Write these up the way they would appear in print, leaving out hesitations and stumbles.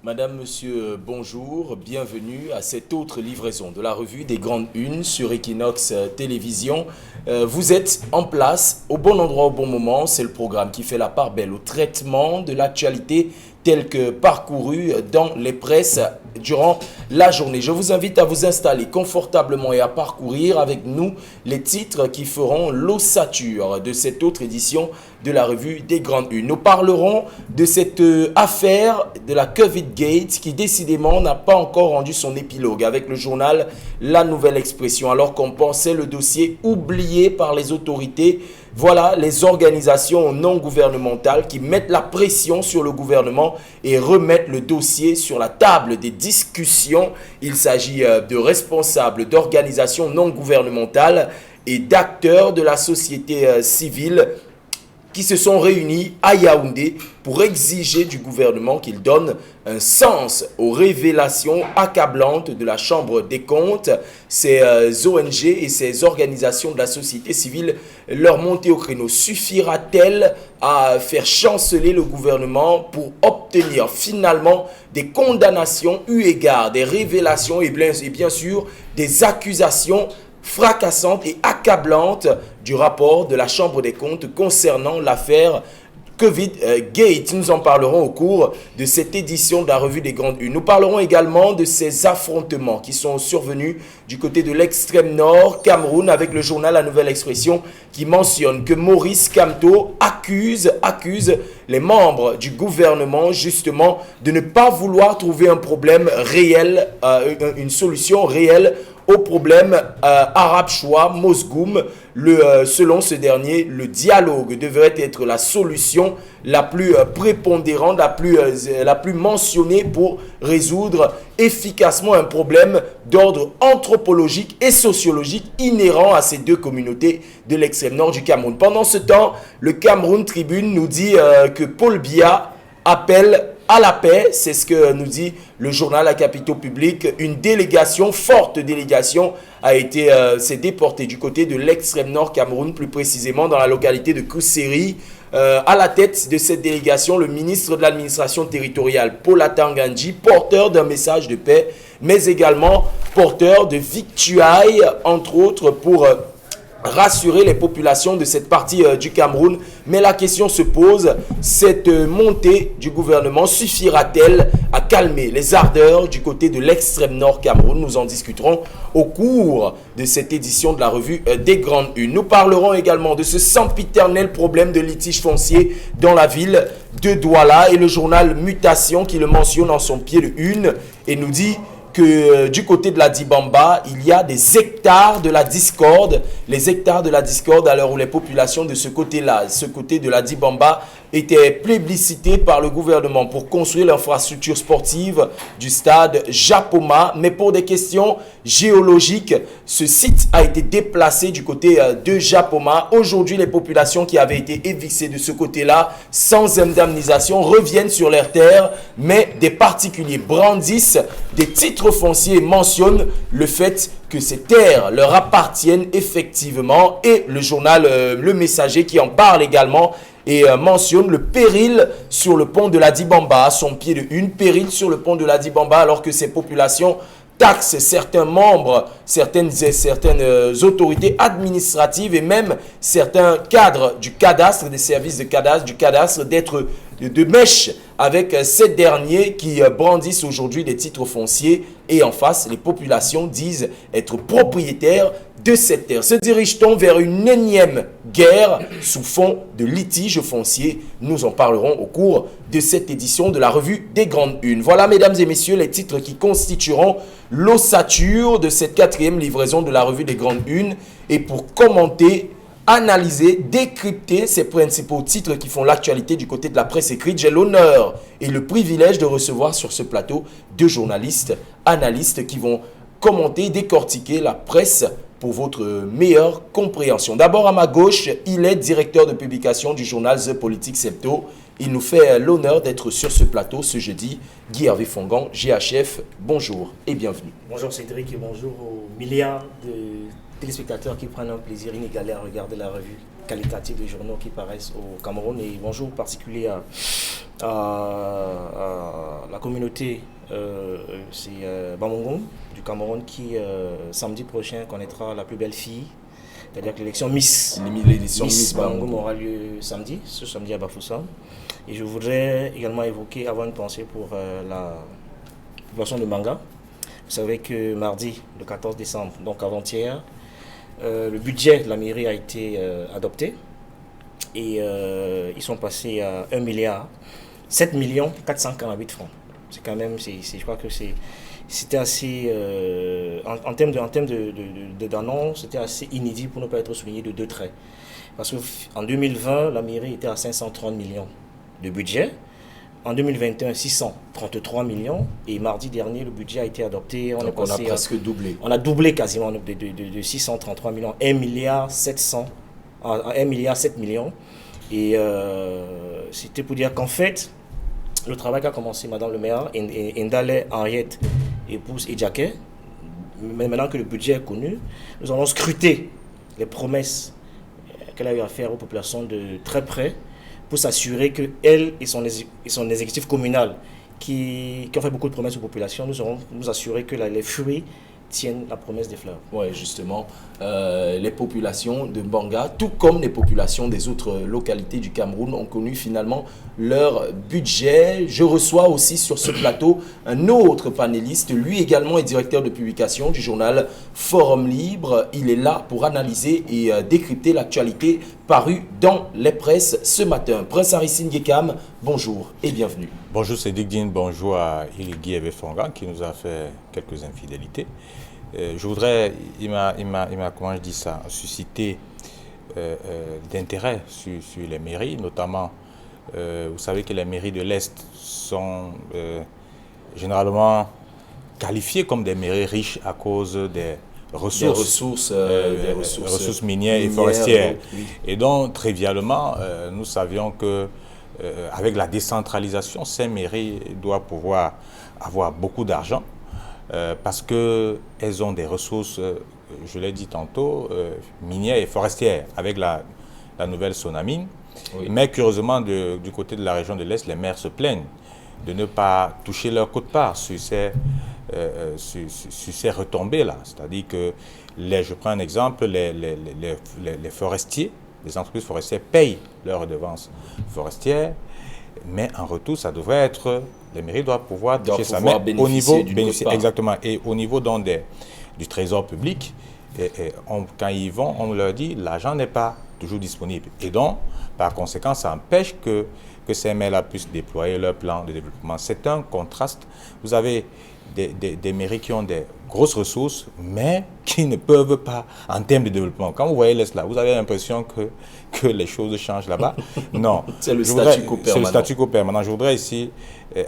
Madame, Monsieur, bonjour, bienvenue à cette autre livraison de la revue des Grandes Unes sur Equinox Télévision. Vous êtes en place, au bon endroit, au bon moment. C'est le programme qui fait la part belle au traitement de l'actualité telle que parcourue dans les presses durant la journée. Je vous invite à vous installer confortablement et à parcourir avec nous les titres qui feront l'ossature de cette autre édition de la revue des Grandes Unes. Nous parlerons de cette affaire de la Covid Gate qui décidément n'a pas encore rendu son épilogue avec le journal La Nouvelle Expression. Alors qu'on pensait le dossier oublié par les autorités, voilà les organisations non gouvernementales qui mettent la pression sur le gouvernement et remettent le dossier sur la table des discussions. Il s'agit de responsables d'organisations non gouvernementales et d'acteurs de la société civile qui se sont réunis à Yaoundé pour exiger du gouvernement qu'il donne un sens aux révélations accablantes de la Chambre des comptes. Ces ONG et ces organisations de la société civile, leur montée au créneau suffira-t-elle à faire chanceler le gouvernement pour obtenir finalement des condamnations eu égard des révélations et bien sûr des accusations fracassante et accablante du rapport de la Chambre des comptes concernant l'affaire Covid Gate. Nous en parlerons au cours de cette édition de la revue des Grandes Unes. Nous parlerons également de ces affrontements qui sont survenus du côté de l'extrême nord, Cameroun, avec le journal La Nouvelle Expression qui mentionne que Maurice Kamto accuse les membres du gouvernement justement de ne pas vouloir trouver un problème réel, une solution réelle au problème arabe-choua-mosgoum. Selon ce dernier, le dialogue devrait être la solution la plus prépondérante, la plus mentionnée pour résoudre efficacement un problème d'ordre anthropologique et sociologique inhérent à ces deux communautés de l'extrême nord du Cameroun. Pendant ce temps, le Cameroun Tribune nous dit que Paul Biya appelle à la paix, c'est ce que nous dit le journal à capitaux publics. Une délégation, forte délégation, s'est déportée du côté de l'extrême nord Cameroun, plus précisément dans la localité de Kousséri. À la tête de cette délégation, le ministre de l'administration territoriale, Paul Atangandji, porteur d'un message de paix, mais également porteur de victuailles, entre autres pour rassurer les populations de cette partie du Cameroun. Mais la question se pose, cette montée du gouvernement suffira-t-elle à calmer les ardeurs du côté de l'extrême nord Cameroun? Nous en discuterons au cours de cette édition de la revue des Grandes Unes. Nous parlerons également de ce sempiternel problème de litige foncier dans la ville de Douala et le journal Mutation qui le mentionne en son pied de une et nous dit que du côté de la Dibamba, il y a des hectares de la discorde. Les hectares de la discorde à l'heure où les populations de ce côté-là, ce côté de la Dibamba, étaient plébiscitées par le gouvernement pour construire l'infrastructure sportive du stade Japoma. Mais pour des questions géologiques, ce site a été déplacé du côté de Japoma. Aujourd'hui, les populations qui avaient été évicées de ce côté-là, sans indemnisation, reviennent sur leurs terres. Mais des particuliers brandissent des titres fonciers, mentionnent le fait que ces terres leur appartiennent effectivement. Et le journal Le Messager qui en parle également et mentionne le péril sur le pont de la Dibamba, à son pied de une, péril sur le pont de la Dibamba alors que ces populations taxent certains membres, certaines autorités administratives et même certains cadres du cadastre, des services de cadastre, du cadastre d'être de mèche avec ces derniers qui brandissent aujourd'hui des titres fonciers et en face, les populations disent être propriétaires de cette terre. Se dirige-t-on vers une énième guerre sous fond de litige foncier? Nous en parlerons au cours de cette édition de la revue des Grandes Unes. Voilà, mesdames et messieurs, les titres qui constitueront l'ossature de cette quatrième livraison de la revue des Grandes Unes. Et pour commenter, analyser, décrypter ces principaux titres qui font l'actualité du côté de la presse écrite, j'ai l'honneur et le privilège de recevoir sur ce plateau deux journalistes, analystes qui vont commenter, décortiquer la presse pour votre meilleure compréhension. D'abord à ma gauche, il est directeur de publication du journal The Politics Hebdo. Il nous fait l'honneur d'être sur ce plateau ce jeudi. Guy Hervé Fongan, GHF, bonjour et bienvenue. Bonjour Cédric et bonjour aux milliards de téléspectateurs qui prennent un plaisir inégalé à regarder la revue qualitative des journaux qui paraissent au Cameroun. Et bonjour particulier à la communauté c'est Bamongong du Cameroun qui samedi prochain connaîtra la plus belle fille. C'est-à-dire que l'élection Miss Bamongong aura lieu ce samedi à Bafoussam. Et je voudrais également avoir une pensée pour la population de Manga. Vous savez que mardi, le 14 décembre, donc avant-hier, le budget de la mairie a été adopté. Et ils sont passés à 1 milliard 7 448 francs. C'est quand même, je crois que c'était assez, en termes d'annonce, c'était assez inédit pour ne pas être souligné de deux traits. Parce qu'en 2020, la mairie était à 530 millions de budget. En 2021, 633 millions. Et mardi dernier, le budget a été adopté. Donc on a presque doublé. On a doublé quasiment de 633 millions, 1 milliard 700 à 1 milliard 7 millions. Et c'était pour dire qu'en fait, le travail qu'a commencé Madame le maire, Ndale Henriette, épouse Edjake, mais maintenant que le budget est connu, nous allons scruter les promesses qu'elle a eu à faire aux populations de très près pour s'assurer qu'elle et son exécutif communal qui ont fait beaucoup de promesses aux populations, nous allons nous assurer que les fruits tiennent la promesse des fleurs. Oui, justement, les populations de Mbanga, tout comme les populations des autres localités du Cameroun, ont connu finalement leur budget. Je reçois aussi sur ce plateau un autre panéliste, lui également est directeur de publication du journal Forum Libre. Il est là pour analyser et décrypter l'actualité parue dans les presses ce matin. Prince Harrison Gekam, bonjour et bienvenue. Bonjour Cédric Digne, bonjour à Irigui Evefonga qui nous a fait quelques infidélités. Je voudrais, il m'a comment je dis ça, suscité d'intérêt sur les mairies, notamment, vous savez que les mairies de l'Est sont généralement qualifiées comme des mairies riches à cause des ressources minières et forestières. Oui. Et donc, trivialement, nous savions que avec la décentralisation, ces mairies doivent pouvoir avoir beaucoup d'argent parce qu'elles ont des ressources, je l'ai dit tantôt, minières et forestières avec la nouvelle Sonamine. Oui. Mais curieusement, du côté de la région de l'Est, les maires se plaignent de ne pas toucher leur quote-part sur ces retombées-là. C'est-à-dire que, je prends un exemple, les forestiers, les entreprises forestières payent leurs redevances forestières, mais en retour, ça devrait être, les mairies doivent pouvoir toucher ça. Mais au niveau, exactement, et au niveau donc du trésor public, quand ils vont, on leur dit, l'argent n'est pas toujours disponible. Et donc, par conséquent, ça empêche que ces maires-là puissent déployer leur plan de développement. C'est un contraste. Vous avez des mairies qui ont des grosses ressources, mais qui ne peuvent pas en termes de développement. Quand vous voyez l'Est là, vous avez l'impression que les choses changent là-bas. Non. C'est le statu quo permanent. C'est le statu quo permanent. Je voudrais ici,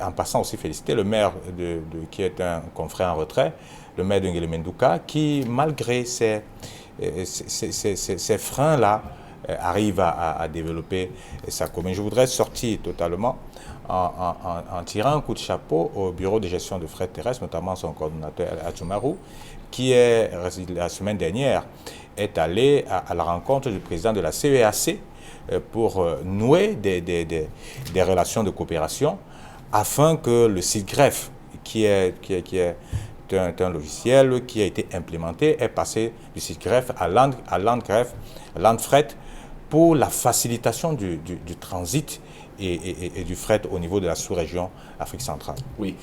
en passant aussi féliciter le maire qui est un confrère en retrait, le maire de Nguélémendouka, qui, malgré ces freins-là, arrive à développer sa commune. Je voudrais sortir totalement en tirant un coup de chapeau au bureau de gestion de fret terrestre, notamment son coordonnateur Atsumaru, qui la semaine dernière est allé à la rencontre du président de la CEAC pour nouer des relations de coopération afin que le site greffe, qui est un logiciel qui a été implémenté, est passé du site greffe à Landfret pour la facilitation du transit et du fret au niveau de la sous-région Afrique centrale. Oui.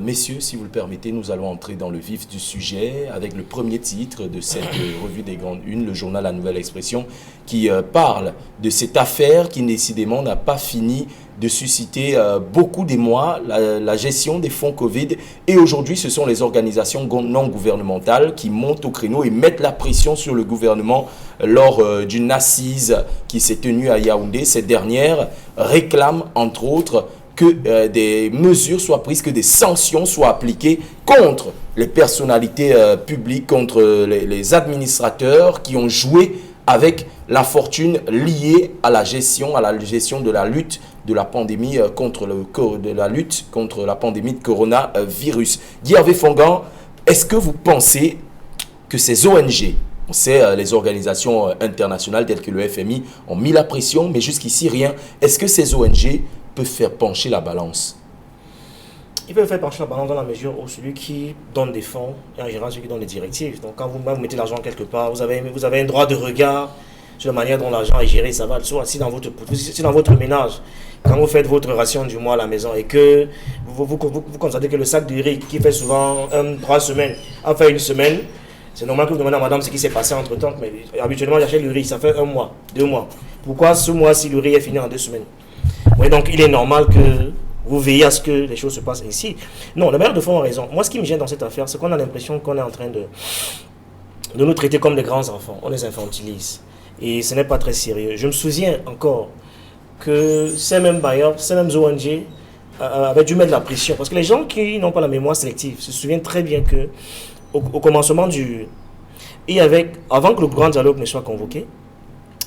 Messieurs, si vous le permettez, nous allons entrer dans le vif du sujet avec le premier titre de cette revue des Grandes Unes, le journal La Nouvelle Expression, qui parle de cette affaire qui décidément n'a pas fini de susciter beaucoup d'émoi, la gestion des fonds Covid. Et aujourd'hui, ce sont les organisations non gouvernementales qui montent au créneau et mettent la pression sur le gouvernement lors d'une assise qui s'est tenue à Yaoundé. Cette dernière réclame, entre autres, que des mesures soient prises, que des sanctions soient appliquées contre les personnalités publiques, contre les administrateurs qui ont joué avec la fortune liée à la gestion de la lutte de la pandémie contre la pandémie de coronavirus. Guy Fongan, est-ce que vous pensez que ces ONG, on sait les organisations internationales telles que le FMI ont mis la pression, mais jusqu'ici rien, est-ce que ces ONG peut faire pencher la balance? Il peut faire pencher la balance dans la mesure où celui qui donne des fonds est en général celui qui donne des directives. Donc quand vous mettez l'argent quelque part, vous avez un droit de regard sur la manière dont l'argent est géré. Ça va soit si dans votre ménage, quand vous faites votre ration du mois à la maison et que vous constatez que le sac de riz qui fait souvent 3 semaines a fait 1 semaine, c'est normal que vous demandez à madame ce qui s'est passé entre temps. Mais habituellement, j'achète le riz, ça fait 1 mois, 2 mois. Pourquoi ce mois-ci le riz est fini en 2 semaines? Oui, donc il est normal que vous veillez à ce que les choses se passent ainsi. Non, les bailleurs de fonds ont raison. Moi, ce qui me gêne dans cette affaire, c'est qu'on a l'impression qu'on est en train de nous traiter comme des grands enfants. On les infantilise. Et ce n'est pas très sérieux. Je me souviens encore que ces mêmes bailleurs, ces mêmes ONG avaient dû mettre de la pression. Parce que les gens qui n'ont pas la mémoire sélective se souviennent très bien que au commencement il y avait, avant que le grand dialogue ne soit convoqué,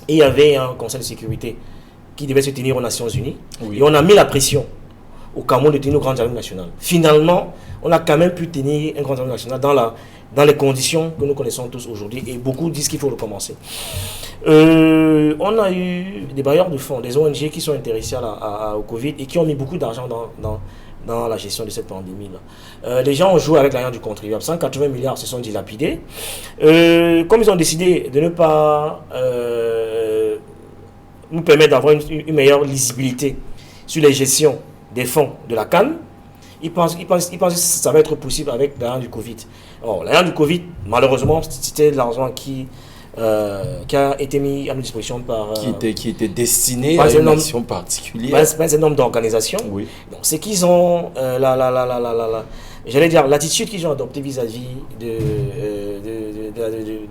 il y avait un conseil de sécurité qui devait se tenir aux Nations Unies. Oui. Et on a mis la pression au Cameroun de tenir le grand dialogue national. Finalement, on a quand même pu tenir un grand dialogue national dans les conditions que nous connaissons tous aujourd'hui. Et beaucoup disent qu'il faut recommencer. On a eu des bailleurs de fonds, des ONG qui sont intéressés au Covid et qui ont mis beaucoup d'argent dans la gestion de cette pandémie-là. Les gens ont joué avec l'argent du contribuable. 180 milliards se sont dilapidés. Comme ils ont décidé de ne pas nous permettre d'avoir une meilleure lisibilité sur les gestions des fonds de la CAN, ils pensent que ça va être possible avec l'argent du Covid. Alors, l'argent du Covid, malheureusement, c'était de l'argent qui a été mis à notre disposition par... Qui était destiné à une action particulière. Pas un nombre d'organisations. Oui. Donc, c'est qu'ils ont j'allais dire, l'attitude qu'ils ont adoptée vis-à-vis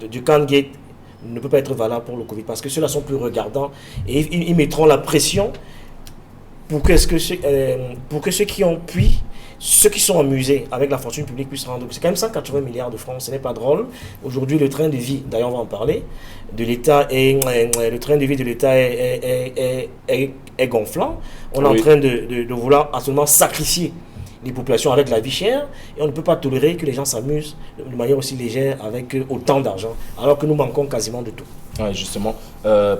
du CAN Gate ne peut pas être valable pour le Covid parce que ceux-là sont plus regardants et ils mettront la pression pour que ceux qui ont pu, ceux qui sont amusés avec la fortune publique puissent rendre. C'est quand même 180 milliards de francs, ce n'est pas drôle. Aujourd'hui, le train de vie, d'ailleurs on va en parler, de l'État le train de vie de l'État est gonflant. On est en train de vouloir absolument sacrifier les populations avec la vie chère et on ne peut pas tolérer que les gens s'amusent de manière aussi légère avec autant d'argent alors que nous manquons quasiment de tout. Ouais, justement,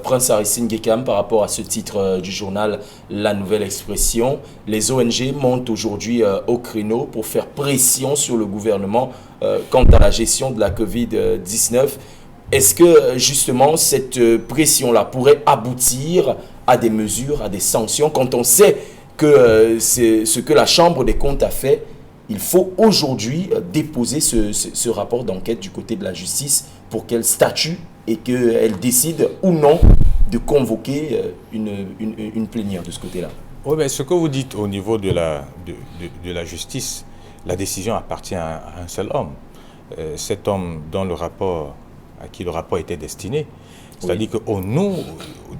Prince Aristide Ngekam, par rapport à ce titre du journal La Nouvelle Expression, les ONG montent aujourd'hui au créneau pour faire pression sur le gouvernement quant à la gestion de la Covid-19. Est-ce que justement cette pression-là pourrait aboutir à des mesures, à des sanctions quand on sait que c'est ce que la Chambre des comptes a fait? Il faut aujourd'hui déposer ce rapport d'enquête du côté de la justice pour qu'elle statue et qu'elle décide ou non de convoquer une plénière de ce côté-là. Oui, mais ce que vous dites au niveau de la justice, la décision appartient à un seul homme. Cet homme à qui le rapport était destiné. C'est-à-dire que nous,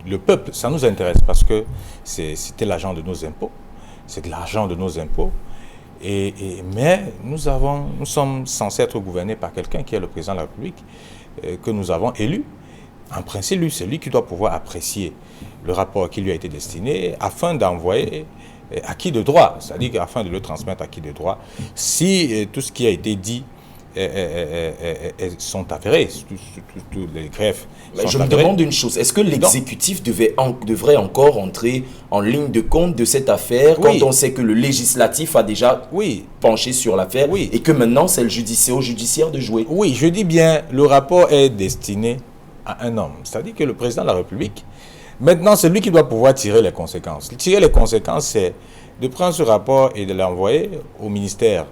le peuple, ça nous intéresse parce que c'était l'argent de nos impôts. C'est de l'argent de nos impôts. Mais nous sommes censés être gouvernés par quelqu'un qui est le président de la République, que nous avons élu. En principe, c'est lui qui doit pouvoir apprécier le rapport qui lui a été destiné afin d'envoyer à qui de droit, c'est-à-dire afin de le transmettre à qui de droit. Si tout ce qui a été dit sont avérés, tous les greffes. Je me demande une chose, est-ce que l'exécutif devrait encore entrer en ligne de compte de cette affaire quand on sait que le législatif a déjà penché sur l'affaire et que maintenant c'est au judiciaire de jouer? Oui, je dis bien, le rapport est destiné à un homme, c'est-à-dire que le président de la République, maintenant c'est lui qui doit pouvoir tirer les conséquences. Tirer les conséquences, c'est de prendre ce rapport et de l'envoyer au ministère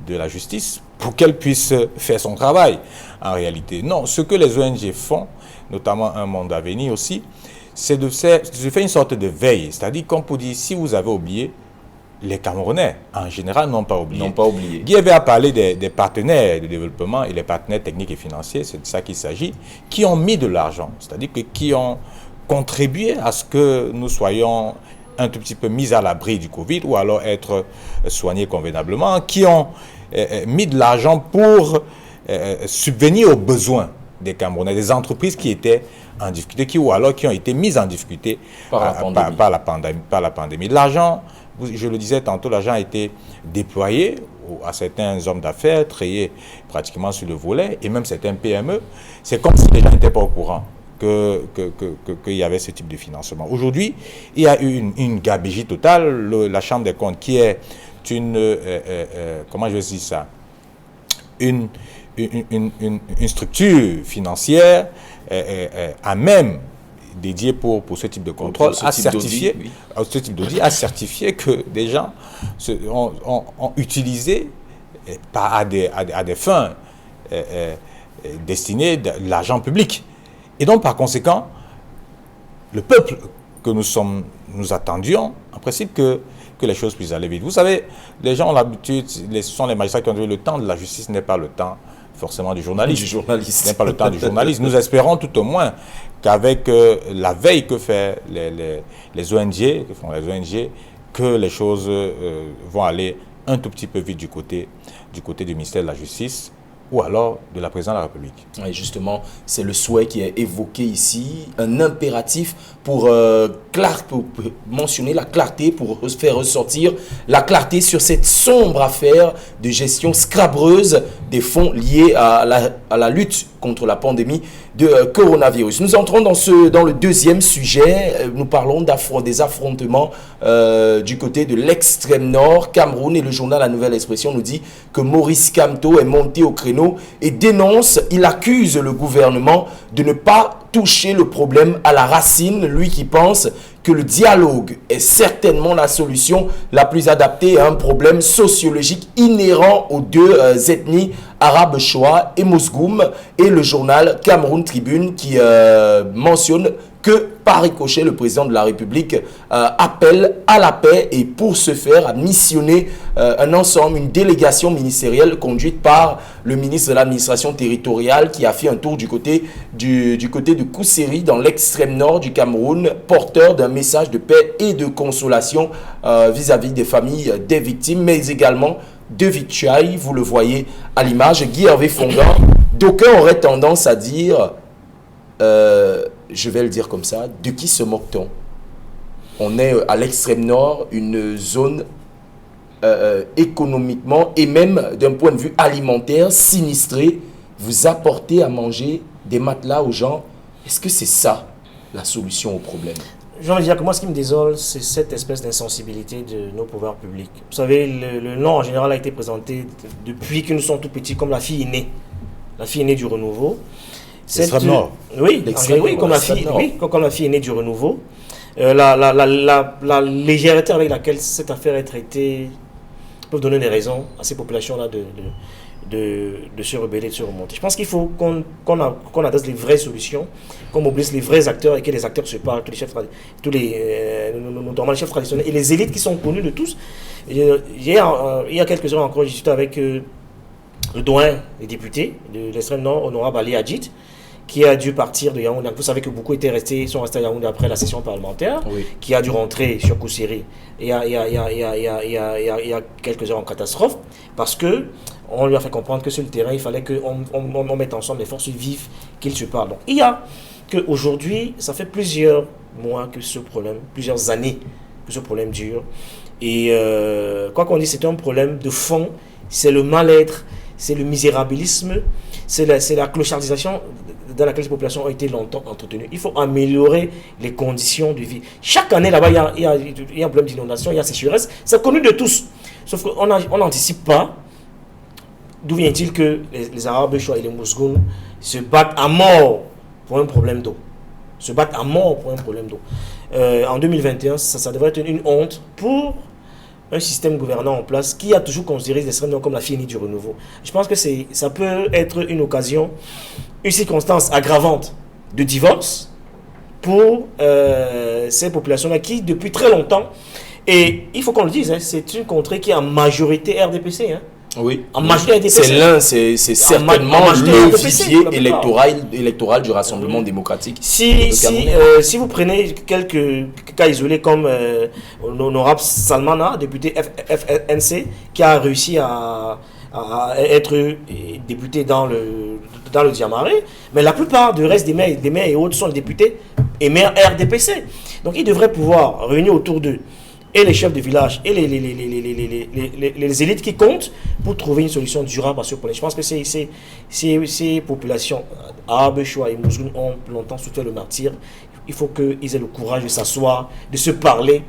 de la Justice pour qu'elle puisse faire son travail. En réalité, non. Ce que les ONG font, notamment Un Monde à Venir aussi, c'est de faire une sorte de veille. C'est-à-dire qu'on peut dire, si vous avez oublié, les Camerounais, en général, n'ont pas oublié. Guy avait parlé des partenaires de développement et les partenaires techniques et financiers, c'est de ça qu'il s'agit, qui ont mis de l'argent. C'est-à-dire qui ont contribué à ce que nous soyons un tout petit peu mis à l'abri du Covid ou alors être soignés convenablement, qui ont mis de l'argent pour subvenir aux besoins des Camerounais, des entreprises qui étaient en difficulté, qui ont été mises en difficulté par la pandémie. L'argent, je le disais tantôt, l'argent a été déployé à certains hommes d'affaires, triés pratiquement sur le volet, et même certains PME. C'est comme si les gens n'étaient pas au courant qu'il y avait ce type de financement. Aujourd'hui, il y a eu une gabegie totale. La Chambre des comptes, qui est comment je vais dire ça, une structure financière à même dédiée pour ce type de contrôle, à certifier ce type d'audit, à certifier que des gens ont utilisé à des fins destinées de l'argent public. Et donc, par conséquent, le peuple que nous attendions, en principe, que les choses puissent aller vite. Vous savez, les gens ont l'habitude, ce sont les magistrats qui ont dit le temps de la justice n'est pas le temps forcément du journaliste. Ce n'est pas le temps du journaliste. Nous espérons tout au moins qu'avec la veille que font les ONG, que les choses vont aller un tout petit peu vite du côté du ministère de la Justice, ou alors de la présidence de la République. Et justement, c'est le souhait qui est évoqué ici, un impératif pour mentionner la clarté, pour faire ressortir la clarté sur cette sombre affaire de gestion scrabreuse des fonds liés à la lutte contre la pandémie de coronavirus. Nous entrons dans le deuxième sujet. Nous parlons des affrontements du côté de l'extrême nord. Cameroun, et le journal La Nouvelle Expression nous dit que Maurice Kamto est monté au créneau et il accuse le gouvernement de ne pas toucher le problème à la racine, lui qui pense que le dialogue est certainement la solution la plus adaptée à un problème sociologique inhérent aux deux ethnies arabes Shoa et Mousgoum, et le journal Cameroun Tribune qui mentionne que par ricochet, le président de la République appelle à la paix et pour ce faire a missionné une délégation ministérielle conduite par le ministre de l'administration territoriale qui a fait un tour du côté de Kousséri dans l'extrême nord du Cameroun, porteur d'un message de paix et de consolation vis-à-vis des familles des victimes, mais également de victuailles. Vous le voyez à l'image. Guy Hervé Fongan, d'aucuns auraient tendance à dire... je vais le dire comme ça, de qui se moque-t-on? On est à l'extrême nord, une zone économiquement et même d'un point de vue alimentaire sinistrée. Vous apportez à manger des matelas aux gens. Est-ce que c'est ça la solution au problème? J'ai envie de dire que moi, ce qui me désole, c'est cette espèce d'insensibilité de nos pouvoirs publics. Vous savez, le nom en général a été présenté depuis que nous sommes tout petits comme la fille aînée. La fille aînée du renouveau. L'extrême nord. Oui, comme la fille aînée du renouveau. La légèreté avec laquelle cette affaire est traitée peut donner des raisons à ces populations-là de se rebeller, de se remonter. Je pense qu'il faut qu'on adresse les vraies solutions, qu'on mobilise les vrais acteurs et que les acteurs se parlent, notamment les chefs traditionnels et les élites qui sont connues de tous. Il y a quelques heures encore, j'ai discuté avec le doyen des députés de l'extrême nord, honorable Ali Hadjit, qui a dû partir de Yaoundé. Vous savez que beaucoup sont restés à Yaoundé après la session parlementaire, oui, qui a dû rentrer sur Kousséri il y a quelques heures en catastrophe, parce que on lui a fait comprendre que sur le terrain, il fallait qu'on mette ensemble les forces vives, qu'ils se parlent. Donc, il y a qu'aujourd'hui, ça fait plusieurs mois que plusieurs années que ce problème dure. Et quoi qu'on dise, c'est un problème de fond, c'est le mal-être, c'est le misérabilisme, c'est la clochardisation dans laquelle les populations ont été longtemps entretenues. Il faut améliorer les conditions de vie. Chaque année, là-bas, il y a un problème d'inondation, il y a sécheresse. C'est connu de tous. Sauf qu'on n'anticipe pas d'où vient-il que les Arabes Shoa et les Mousgoum se battent à mort pour un problème d'eau. En 2021, ça devrait être une honte pour un système gouvernant en place qui a toujours considéré les extrêmes comme la fille aînée du renouveau. Je pense que ça peut être une occasion, une circonstance aggravante de divorce pour ces populations-là qui, depuis très longtemps, et il faut qu'on le dise, c'est une contrée qui est en majorité RDPC. Oui, en majorité RDPC. C'est certainement le vivier électoral du Rassemblement démocratique. Si vous prenez quelques cas isolés comme l'honorable Salmana, député FNC, qui a réussi à être député dans le Diamaré, mais la plupart du reste des maires et autres sont les députés et maires RDPC. Donc ils devraient pouvoir réunir autour d'eux et les chefs de village et les élites qui comptent pour trouver une solution durable à ce problème. Je pense que ces populations, Arabes, Choua et Mousgoum, ont longtemps souffert le martyr. Il faut qu'ils aient le courage de s'asseoir, de se parler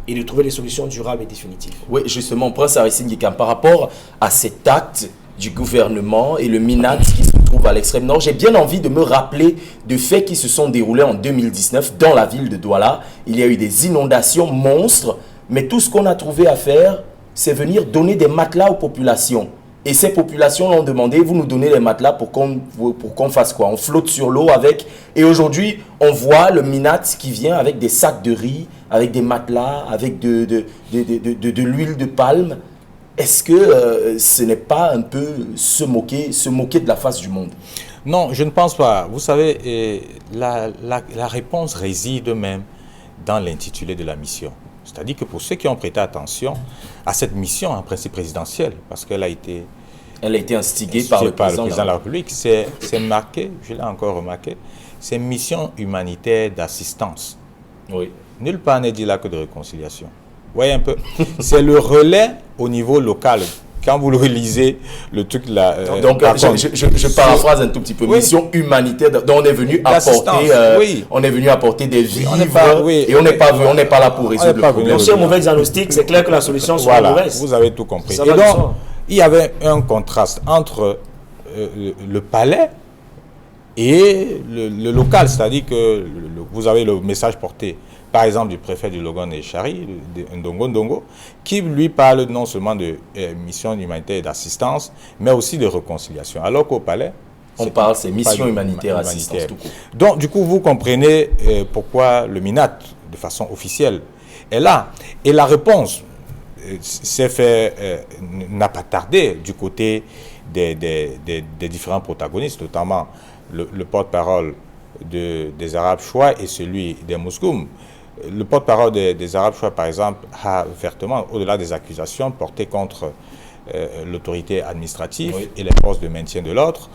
et de trouver des solutions durables et définitives. Oui, justement, Prince Aristide Ngikam, par rapport à cet acte du gouvernement et le MINAT qui se trouve à l'extrême nord, j'ai bien envie de me rappeler de faits qui se sont déroulés en 2019 dans la ville de Douala. Il y a eu des inondations monstres, mais tout ce qu'on a trouvé à faire, c'est venir donner des matelas aux populations. Et ces populations l'ont demandé, vous nous donnez les matelas pour qu'on fasse quoi? On flotte sur l'eau avec. Et aujourd'hui, on voit le MINAT qui vient avec des sacs de riz, avec des matelas, avec de l'huile de palme. Est-ce que ce n'est pas un peu se moquer de la face du monde? Non, je ne pense pas. Vous savez, la réponse réside même dans l'intitulé de la mission. C'est-à-dire que pour ceux qui ont prêté attention à cette mission en principe présidentielle, parce qu'elle a été... Elle a été instigée par le président de la République. C'est marqué, je l'ai encore remarqué, c'est mission humanitaire d'assistance. Oui. Nulle part n'est dit là que de réconciliation. Vous voyez un peu? C'est le relais au niveau local. Quand vous le relisez, le truc là... donc, je paraphrase un tout petit peu. Oui. Mission humanitaire, dont on est venu apporter, oui. On est venu apporter des vivres, oui. Et on n'est pas là pour résoudre le problème. Si un mauvais diagnostic, c'est clair que la solution sera mauvaise. Vous avez tout compris. Et donc, il y avait un contraste entre le palais et le local. C'est-à-dire que vous avez le message porté, par exemple, du préfet du Logon et Chari, Ndongo, qui lui parle non seulement de mission humanitaire d'assistance, mais aussi de réconciliation. Alors qu'au palais, c'est mission humanitaire d'assistance tout court. Donc, du coup, vous comprenez pourquoi le MINAT, de façon officielle, est là. Et la réponse n'a pas tardé du côté des différents protagonistes, notamment le porte-parole des Arabes Choua et celui des Mousgoum. Le porte-parole des Arabes Choua, par exemple, a vertement, au-delà des accusations portées contre l'autorité administrative et les forces de maintien de l'ordre,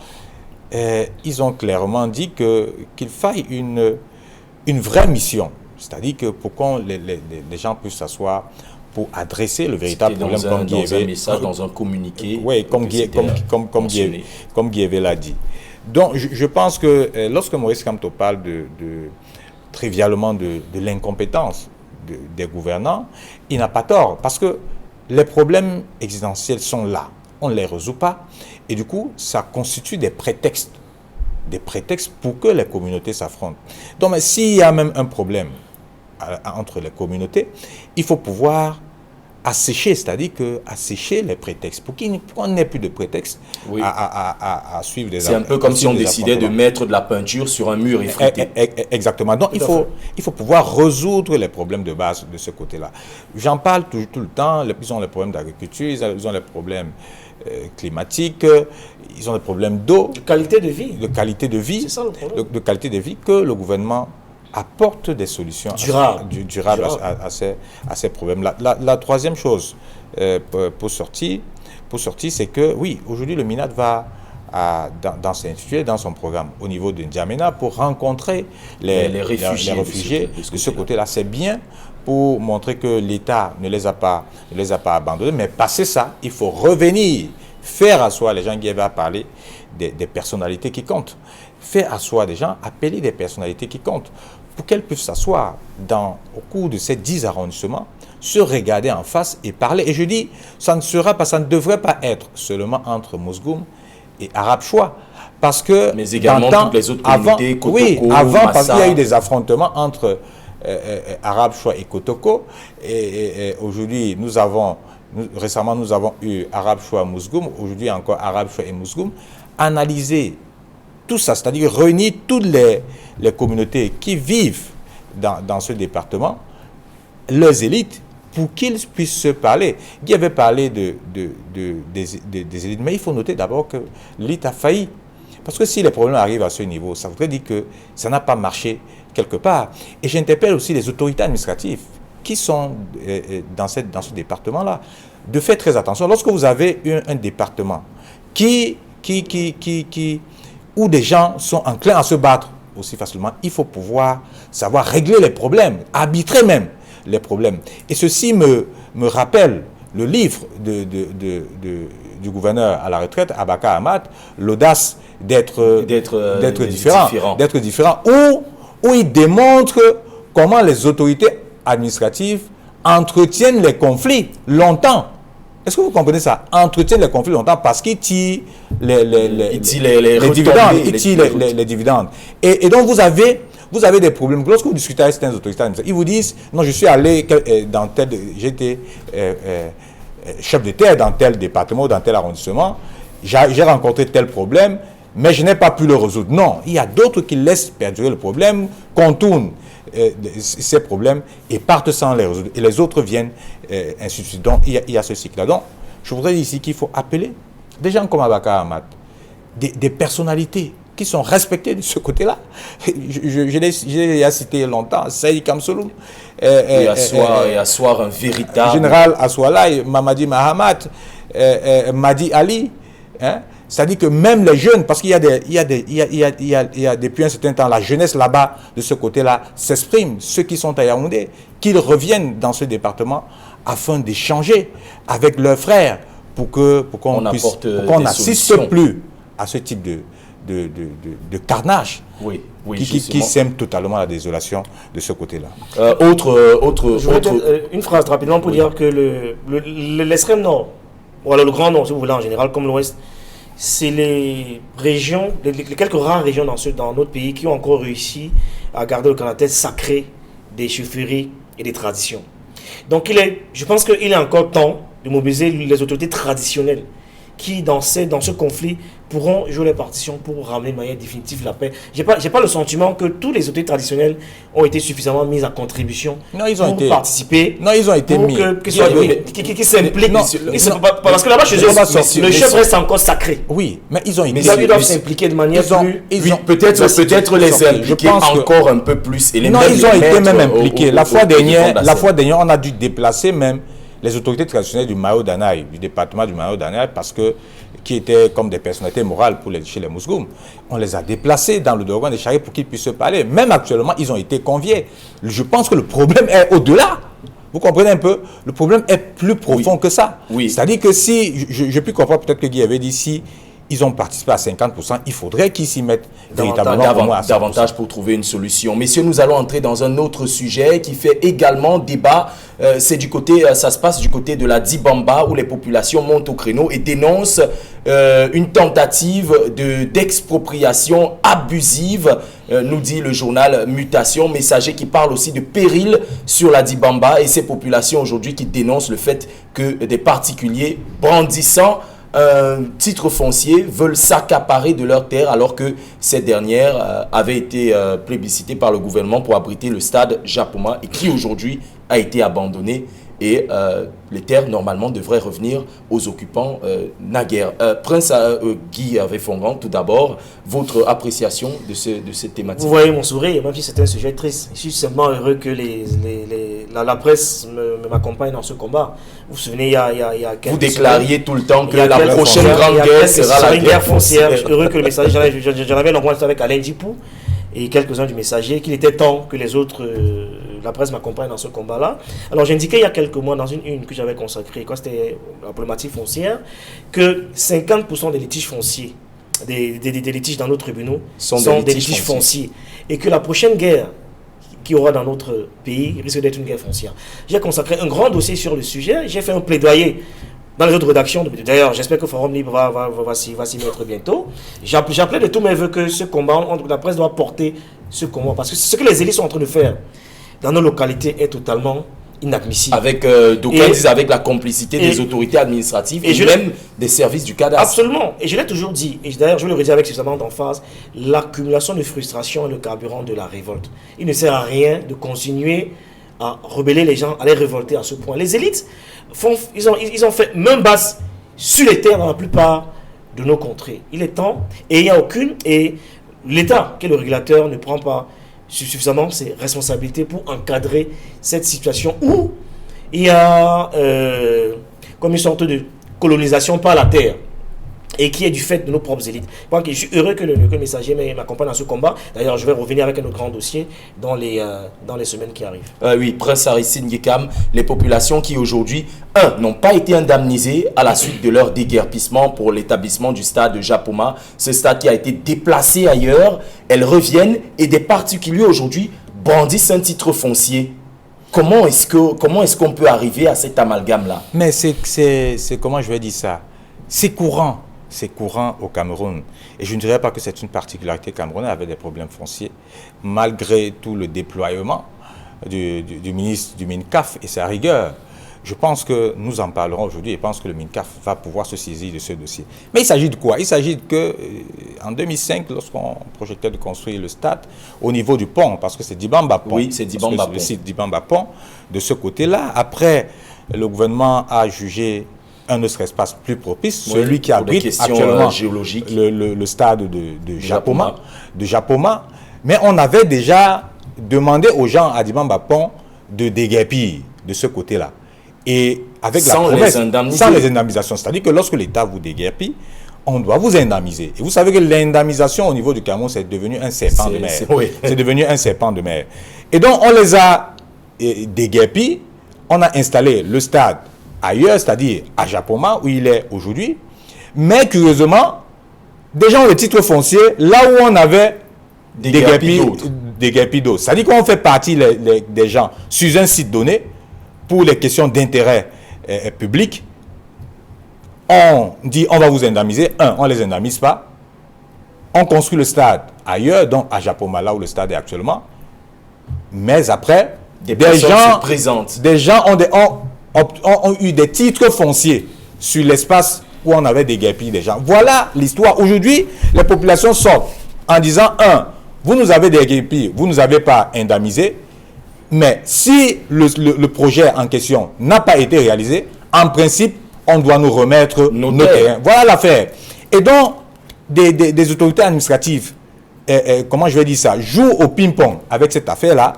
ils ont clairement dit qu'il faille une vraie mission. C'est-à-dire que pour qu'on les gens puissent s'asseoir pour adresser le véritable problème, dans un message, dans un communiqué. Oui, comme Guévé l'a dit. Donc, je pense que lorsque Maurice Kamto parle trivialement de l'incompétence des gouvernants, il n'a pas tort, parce que les problèmes existentiels sont là. On ne les résout pas, et du coup, ça constitue des prétextes pour que les communautés s'affrontent. Donc, s'il y a même un problème entre les communautés, il faut pouvoir assécher, c'est-à-dire assécher les prétextes, pour qu'on n'ait plus de prétextes à suivre des... C'est un peu comme si on décidait de mettre de la peinture sur un mur effrité. Exactement. Donc, il faut pouvoir résoudre les problèmes de base de ce côté-là. J'en parle tout le temps. Ils ont les problèmes d'agriculture, ils ont les problèmes climatiques, ils ont des problèmes d'eau. De qualité de vie. De qualité de vie. C'est ça le problème. De qualité de vie que le gouvernement apporte des solutions durables à ces problèmes-là. La troisième chose pour sortir, c'est que, oui, aujourd'hui, le MINAT va dans ses intitulés, dans son programme, au niveau de N'Djamena, pour rencontrer les réfugiés de ce côté-là. C'est bien pour montrer que l'État ne les a pas abandonnés, mais passer ça, il faut revenir, faire asseoir les gens qui avaient parlé des personnalités qui comptent. Faire asseoir des gens, appeler des personnalités qui comptent, pour qu'elles puissent s'asseoir au cours de ces 10 arrondissements, se regarder en face et parler. Et je dis, ça ne devrait pas être seulement entre Mousgoum et Arabes Choua. Parce que mais également toutes les autres communautés, parce qu'il y a eu des affrontements entre Arabes Choua et Kotoko. Et aujourd'hui, récemment, nous avons eu Arabes Choua Mousgoum, aujourd'hui encore Arabes Choua et Mousgoum, analyser tout ça, c'est-à-dire réunir toutes les communautés qui vivent dans ce département, leurs élites, pour qu'ils puissent se parler. Guy avait parlé des élites, mais il faut noter d'abord que l'élite a failli. Parce que si les problèmes arrivent à ce niveau, ça voudrait dire que ça n'a pas marché quelque part. Et j'interpelle aussi les autorités administratives qui sont dans ce département-là, de faire très attention. Lorsque vous avez un département où des gens sont enclins à se battre aussi facilement, il faut pouvoir savoir régler les problèmes, arbitrer même. les problèmes. Et ceci me rappelle le livre du gouverneur à la retraite, Abaka Hamad, l'audace d'être différent, où il démontre comment les autorités administratives entretiennent les conflits longtemps. Est-ce que vous comprenez ça? Entretiennent les conflits longtemps parce qu'ils tirent les dividendes. Et donc vous avez des problèmes. Lorsque vous discutez avec certaines autorités administratives, ils vous disent, non, je suis allé dans tel, j'étais chef de terre dans tel département ou dans tel arrondissement, j'ai rencontré tel problème, mais je n'ai pas pu le résoudre. Non, il y a d'autres qui laissent perdurer le problème, contournent ces problèmes et partent sans les résoudre. Et les autres viennent ainsi de suite. Donc, il y a ce cycle-là. Donc, je voudrais dire ici qu'il faut appeler des gens comme Abaka Hamad, des personnalités qui sont respectées de ce côté-là. Je l'ai cité longtemps, Saïd Kamsoloum. Et asseoir un véritable... Général Aswala, Mamadi Mahamat, Madi Ali. Hein? C'est-à-dire que même les jeunes, parce qu'il y a depuis un certain temps, la jeunesse là-bas, de ce côté-là, s'exprime. Ceux qui sont à Yaoundé, qu'ils reviennent dans ce département afin d'échanger avec leurs frères pour qu'on n'assiste plus à ce type de carnage qui sème totalement la désolation de ce côté-là. Une phrase rapidement pour dire que l'extrême nord, ou alors le grand nord, si vous voulez, en général, comme l'ouest, c'est les régions, les quelques rares régions dans notre pays qui ont encore réussi à garder le caractère sacré des chefferies et des traditions. Donc je pense qu'il est encore temps de mobiliser les autorités traditionnelles qui, dans ce conflit, pourront jouer les partitions pour ramener de manière définitive la paix. J'ai pas le sentiment que tous les autorités traditionnelles ont été suffisamment mises à contribution pour participer. Non, ils ont été mis. Qui s'impliquent. Parce que là-bas, chez eux, le chef reste encore sacré. Oui, mais ils ont été... Mais ils doivent s'impliquer de manière plus... Peut-être les impliquer encore un peu plus. Non, ils ont été même impliqués. La fois dernière, on a dû déplacer même les autorités traditionnelles du Mao Danaï, du département du Mao Danaï, parce que qui étaient comme des personnalités morales chez les Mousgoum. On les a déplacés dans le Dogon des Charriers pour qu'ils puissent se parler. Même actuellement, ils ont été conviés. Je pense que le problème est au-delà. Vous comprenez un peu? Le problème est plus profond que ça. Oui. C'est-à-dire que si, je puis comprendre peut-être que Guy avait dit, si ils ont participé à 50%, il faudrait qu'ils s'y mettent davantage pour trouver une solution. Messieurs, nous allons entrer dans un autre sujet qui fait également débat. Ça se passe du côté de la Dibamba où les populations montent au créneau et dénoncent une tentative d'expropriation abusive, nous dit le journal Mutation, Messager, qui parle aussi de péril sur la Dibamba et ces populations aujourd'hui qui dénoncent le fait que des particuliers brandissant un titre foncier veulent s'accaparer de leurs terres alors que ces dernières avaient été plébiscitées par le gouvernement pour abriter le stade Japoma et qui aujourd'hui a été abandonné et les terres normalement devraient revenir aux occupants naguère. Prince Guy Avefongan, tout d'abord, votre appréciation de cette thématique. Vous voyez mon sourire, même si c'est un sujet triste. Je suis seulement heureux que la presse m'accompagne dans ce combat. Vous vous souvenez, il y a vous déclariez tout le temps que la prochaine grande guerre sera la guerre foncière. Je suis heureux que le message, j'en avais longuement avec Alain Djipou et quelques-uns du messager, qu'il était temps que les autres, la presse m'accompagne dans ce combat-là. Alors j'indiquais il y a quelques mois dans une que j'avais consacrée, quand c'était la problématique foncière, que 50% des litiges fonciers, des litiges dans nos tribunaux sont des litiges fonciers. Et que la prochaine guerre qu'il y aura dans notre pays risque d'être une guerre foncière. J'ai consacré un grand dossier sur le sujet, j'ai fait un plaidoyer dans les autres rédactions. D'ailleurs, j'espère que Forum Libre va s'y mettre bientôt. J'appelais de tous mes voeux que ce combat, la presse doit porter ce combat. Parce que ce que les élites sont en train de faire dans nos localités est totalement inadmissible. D'aucuns disent avec la complicité des autorités administratives et même des services du cadastre. Absolument. Et je l'ai toujours dit, et d'ailleurs je le redis avec suffisamment d'emphase, l'accumulation de frustration est le carburant de la révolte. Il ne sert à rien de continuer à rebeller les gens, à les révolter à ce point. Les élites, ils ont fait main basse sur les terres dans la plupart de nos contrées. Il est temps, et il n'y a aucune, et l'État, qui est le régulateur, ne prend pas suffisamment ses responsabilités pour encadrer cette situation où il y a comme une sorte de colonisation par la terre. et qui est du fait de nos propres élites. Je suis heureux que le messager m'accompagne dans ce combat. D'ailleurs, je vais revenir avec un autre grand dossier dans les semaines qui arrivent. Oui, Prince Aristide Ngekam, les populations qui aujourd'hui, n'ont pas été indemnisées à la suite de leur déguerpissement pour l'établissement du stade de Japoma. Ce stade qui a été déplacé ailleurs, elles reviennent et des particuliers aujourd'hui brandissent un titre foncier. Comment est-ce qu'on peut arriver à cet amalgame-là? Mais c'est comment je vais dire ça? C'est courant au Cameroun. Et je ne dirais pas que c'est une particularité camerounaise avec des problèmes fonciers, malgré tout le déploiement du ministre du MINCAF et sa rigueur. Je pense que nous en parlerons aujourd'hui et je pense que le MINCAF va pouvoir se saisir de ce dossier. Mais il s'agit de quoi? Il s'agit que en 2005, lorsqu'on projetait de construire le stade au niveau du pont, parce que c'est Dibamba Pont. Oui, c'est Dibamba Pont. Le site Dibamba Pont, de ce côté-là. Après, le gouvernement a jugé un autre espace plus propice, celui qui abrite actuellement le stade de Japoma. Mais on avait déjà demandé aux gens à Dibamba Pont de déguerpir de ce côté-là. Et avec la promesse, sans les indemnisations. C'est-à-dire que lorsque l'État vous déguerpit, on doit vous indemniser. Et vous savez que l'indemnisation au niveau du Cameroun, c'est devenu un serpent de mer. C'est devenu un serpent de mer. Et donc, on les a déguerpis. On a installé le stade ailleurs, c'est-à-dire à Japoma, où il est aujourd'hui. Mais curieusement, des gens ont le titre foncier là où on avait déguerpi d'autres. C'est-à-dire qu'on fait partie des gens sur un site donné pour les questions d'intérêt public. On dit on va vous indemniser. On ne les indemnise pas. On construit le stade ailleurs, donc à Japoma, là où le stade est actuellement. Mais après, des gens ont eu des titres fonciers sur l'espace où on avait déguerpi des gens. Voilà l'histoire. Aujourd'hui, les populations sortent en disant, vous nous avez déguerpi, vous ne nous avez pas indemnisé, mais si le projet en question n'a pas été réalisé, en principe, on doit nous remettre nos terrains. Voilà l'affaire. Et donc, des autorités administratives, comment je vais dire ça, jouent au ping-pong avec cette affaire-là,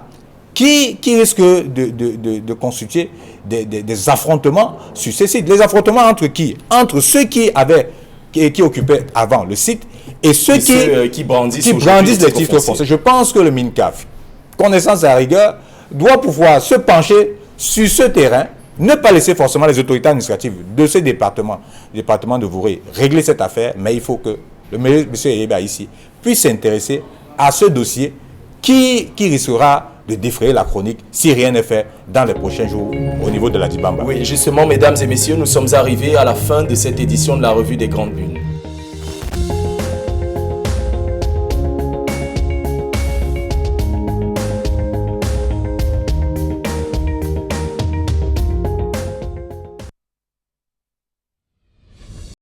qui risque de constituer des affrontements sur ces sites. Les affrontements entre qui? Entre ceux qui occupaient avant le site et ceux qui brandissent les titres fonciers. Je pense que le MINCAF, connaissant sa rigueur, doit pouvoir se pencher sur ce terrain, ne pas laisser forcément les autorités administratives de ce département de Vouré régler cette affaire, mais il faut que le monsieur Yeba ici puisse s'intéresser à ce dossier qui risquera de défrayer la chronique si rien n'est fait dans les prochains jours au niveau de la Dibamba. Oui, justement, mesdames et messieurs, nous sommes arrivés à la fin de cette édition de la Revue des Grandes Bulles.